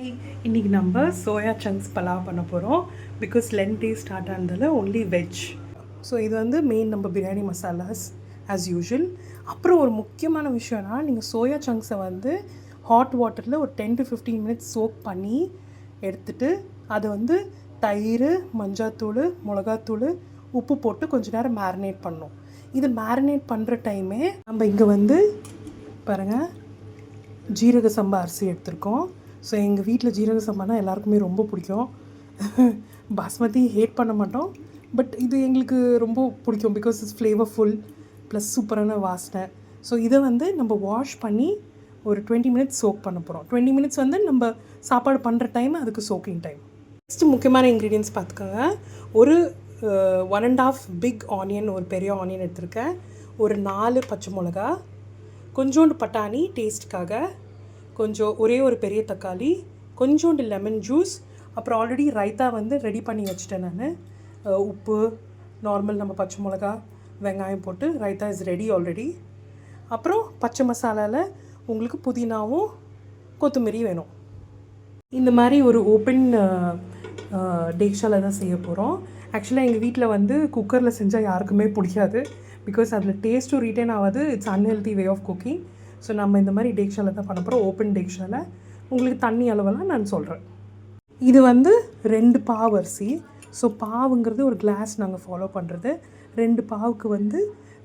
இன்றைக்கி நம்ம soya chunks follow பண்ண போகிறோம். பிகாஸ் லென்த் டே ஸ்டார்ட் ஆனதில் ஒன்லி வெஜ். ஸோ இது வந்து மெயின் நம்ம பிரியாணி மசாலாஸ் ஆஸ் யூஷுவல். அப்புறம் ஒரு முக்கியமான விஷயம்னா, நீங்கள் சோயா சங்க்ஸை வந்து ஹாட் வாட்டரில் ஒரு 10 to 15 மினிட்ஸ் சோக் பண்ணி எடுத்துகிட்டு அதை வந்து தயிர், மஞ்சாத்தூள், மிளகாத்தூள், உப்பு போட்டு கொஞ்சம் நேரம் மேரினேட் பண்ணணும். இது மேரினேட் பண்ணுற டைமே நம்ம இங்கே வந்து பாருங்கள் ஜீரக சம்பா அரிசி எடுத்திருக்கோம். ஸோ எங்கள் வீட்டில் ஜீரக சம்பானா எல்லாருக்குமே ரொம்ப பிடிக்கும். பாஸ்மதி ஹேட் பண்ண மாட்டோம், பட் இது எங்களுக்கு ரொம்ப பிடிக்கும். பிகாஸ் இட்ஸ் ஃப்ளேவர்ஃபுல் ப்ளஸ் சூப்பரான வாசனை. ஸோ இதை வந்து நம்ம வாஷ் பண்ணி ஒரு 20 மினிட்ஸ் சோக் பண்ண போகிறோம். 20 மினிட்ஸ் வந்து நம்ம சாப்பாடு பண்ணுற டைம், அதுக்கு சோக்கிங் டைம். நெக்ஸ்ட்டு முக்கியமான இன்க்ரீடியன்ஸ் பார்த்துக்கோங்க. ஒரு 1.5 பிக் ஆனியன், ஒரு பெரிய ஆனியன் எடுத்திருக்கேன். ஒரு 4 பச்சை மிளகா, கொஞ்சோண்டு பட்டாணி டேஸ்ட்டுக்காக, கொஞ்சம் ஒரே ஒரு பெரிய தக்காளி, கொஞ்சோண்டு லெமன் ஜூஸ், அப்புறம் ஆல்ரெடி ரைத்தா வந்து ரெடி பண்ணி வச்சுட்டேன் நான். உப்பு, நார்மல் நம்ம பச்சை மிளகா, வெங்காயம் போட்டு ரைத்தா இஸ் ரெடி ஆல்ரெடி. அப்புறம் பச்சை மசாலாவில் உங்களுக்கு புதினாவும் கொத்தமல்லி வேணும். இந்த மாதிரி ஒரு ஓப்பன் டேக்ஷாவில் தான் செய்ய போகிறோம். ஆக்சுவலாக எங்கள் வீட்டில் வந்து குக்கரில் செஞ்சால் யாருக்குமே பிடிக்காது. பிகாஸ் அதில் டேஸ்ட்டும் ரீட்டைன் ஆகாது. It's unhealthy way of cooking. So நம்ம இந்த மாதிரி டேக்ஷாவில் தான் பண்ண போகிறோம், ஓப்பன் டேக்ஷாவில். உங்களுக்கு தண்ணி அளவெல்லாம் நான் சொல்கிறேன். இது வந்து 2 பாவு அரிசி. ஸோ பாவுங்கிறது ஒரு கிளாஸ் நாங்கள் ஃபாலோ பண்ணுறது. 2 பாவுக்கு வந்து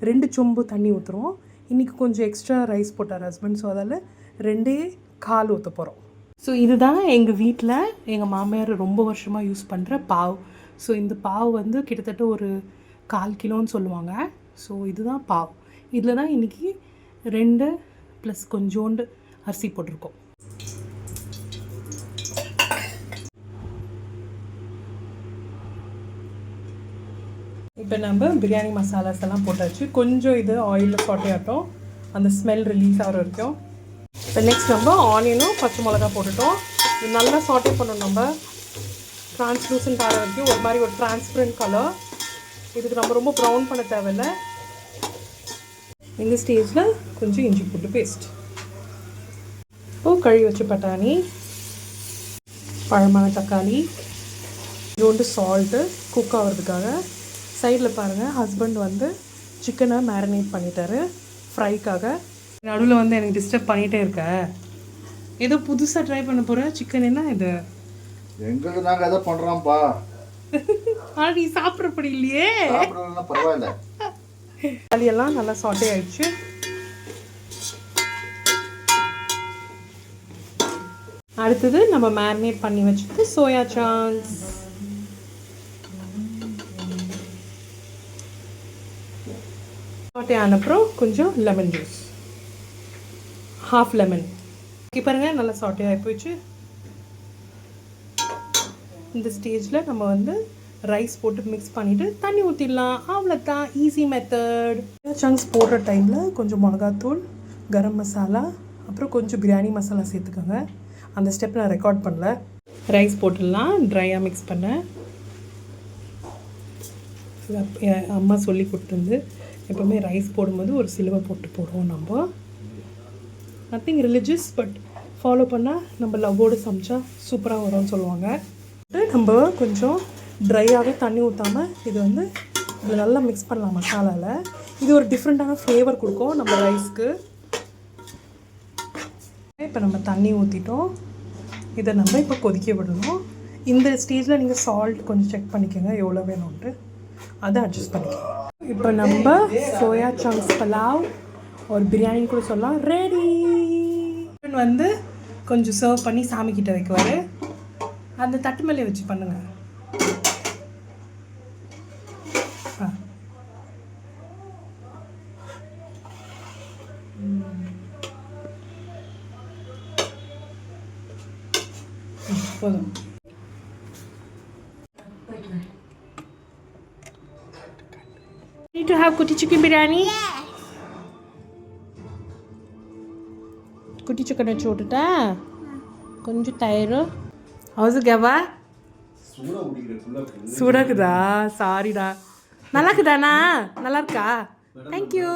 2 சொம்பு தண்ணி ஊற்றுறோம். இன்றைக்கி கொஞ்சம் எக்ஸ்ட்ரா ரைஸ் போட்டார் ஹஸ்பண்ட், ஸோ அதில் 2.25 ஊற்ற போகிறோம். ஸோ இதுதான் எங்கள் வீட்டில் எங்கள் மாமியார் ரொம்ப வருஷமாக யூஸ் பண்ணுற பாவு. ஸோ இந்த பாவு வந்து கிட்டத்தட்ட ஒரு 1/4 கிலோன்னு சொல்லுவாங்க. ஸோ இதுதான் பாவு. இதில் தான் இன்றைக்கி 2 ப்ளஸ் கொஞ்சோண்டு அரிசி போட்டிருக்கோம். இப்போ நம்ம பிரியாணி மசாலாஸ் எல்லாம் போட்டாச்சு. கொஞ்சம் இது ஆயிலில் சாட்டே ஆட்டோம், அந்த ஸ்மெல் ரிலீஸ் ஆகிற வரைக்கும். இப்போ நெக்ஸ்ட் நம்ம ஆனியனும் பச்சை மிளகா போட்டுட்டோம். இது நல்லா சாட்டே பண்ணணும் நம்ம, ட்ரான்ஸ்லூசன்ட் ஆகிற வரைக்கும். ஒரு மாதிரி ஒரு டிரான்ஸ்பரண்ட் கலர். இதுக்கு நம்ம ரொம்ப ப்ரௌன் பண்ண தேவையில்லை. இந்த ஸ்டேஜில் கொஞ்சம் இஞ்சி பூண்டு பேஸ்ட், இப்போது கழுவி வச்ச பட்டாணி, பழமான தக்காளி, கொஞ்சோண்டு சால்ட்டு குக் ஆகிறதுக்காக. சைடில் பாருங்கள், ஹஸ்பண்ட் வந்து சிக்கனை மேரினேட் பண்ணிட்டாரு ஃப்ரைக்காக. நடுவில் வந்து எனக்கு டிஸ்டர்ப் பண்ணிகிட்டே இருக்கேன். ஏதோ புதுசாக ட்ரை பண்ண போகிறேன். சிக்கன் என்ன இது? எங்களுக்கு நாங்கள் எதை பண்ணுறோம்ப்பா. ஆனால் நீ சாப்பிட்றப்படி இல்லையே. பரவாயில்ல. தக்காளியெல்லாம் நல்லா சாட்டே ஆயிடுச்சு. அடுத்தது நம்ம மேரினேட் பண்ணி வச்சுட்டு சோயா சங்க்ஸ், சாட்டே ஆன அப்புறம் கொஞ்சம் லெமன் ஜூஸ், ½ லெமன். ஓகே பாருங்கள், நல்லா சாட்டே ஆகி போயிடுச்சு. இந்த ஸ்டேஜில் நம்ம வந்து ரைஸ் போட்டு மிக்ஸ் பண்ணிவிட்டு தண்ணி ஊற்றிடலாம். அவ்வளோதான், ஈஸி மெத்தட். சங்க்ஸ் போடுற டைமில் கொஞ்சம் மிளகாத்தூள், கரம் மசாலா, அப்புறம் கொஞ்சம் பிரியாணி மசாலா சேர்த்துக்கோங்க. அந்த ஸ்டெப் நான் ரெக்கார்ட் பண்ணல. ரைஸ் போட்டுடலாம், ட்ரையாக மிக்ஸ் பண்ணேன். அம்மா சொல்லி கொடுத்துருந்து எப்போவுமே ரைஸ் போடும்போது ஒரு சிலுவை போட்டு போடுவோம் நம்ம. நத்திங் ரிலிஜியஸ், பட் ஃபாலோ பண்ணால் நம்ம லவ்வோடு சமைச்சா சூப்பராக வரும்னு சொல்லுவாங்க. நம்ம கொஞ்சம் ட்ரையாகவே தண்ணி ஊற்றாமல் இது வந்து இதில் நல்லா மிக்ஸ் பண்ணலாம் மசாலாவில். இது ஒரு டிஃப்ரெண்ட்டான ஃப்ளேவர் கொடுக்கும் நம்ம ரைஸ்க்கு. இப்போ நம்ம தண்ணி ஊற்றிட்டோம். இதை நம்ம இப்போ கொதிக்க விடணும். இந்த ஸ்டேஜில் நீங்கள் சால்ட் கொஞ்சம் செக் பண்ணிக்கோங்க, எவ்வளோ வேணும்ன்ட்டு அதை அட்ஜஸ்ட் பண்ணிக்கோங்க. இப்போ நம்ம சோயா சங்க்ஸ் பலாவ் ஒரு பிரியாணின்னு கூட சொல்லலாம், ரெடி. வந்து கொஞ்சம் சர்வ் பண்ணி சாமிக்கிட்ட வைக்குவார். அந்த தட்டு மேலே வச்சு பண்ணுங்கள். போதும். Need to have kutti chicken biryani? குட்டி சிக்கன் வச்சு விட்டுட்டா, கொஞ்சம் தயிர். ஹவுஸ் கேவா சூடாக்குதா? சாரிடா. நல்லா இருக்குதாண்ணா? நல்லா இருக்கா? தேங்க்யூ.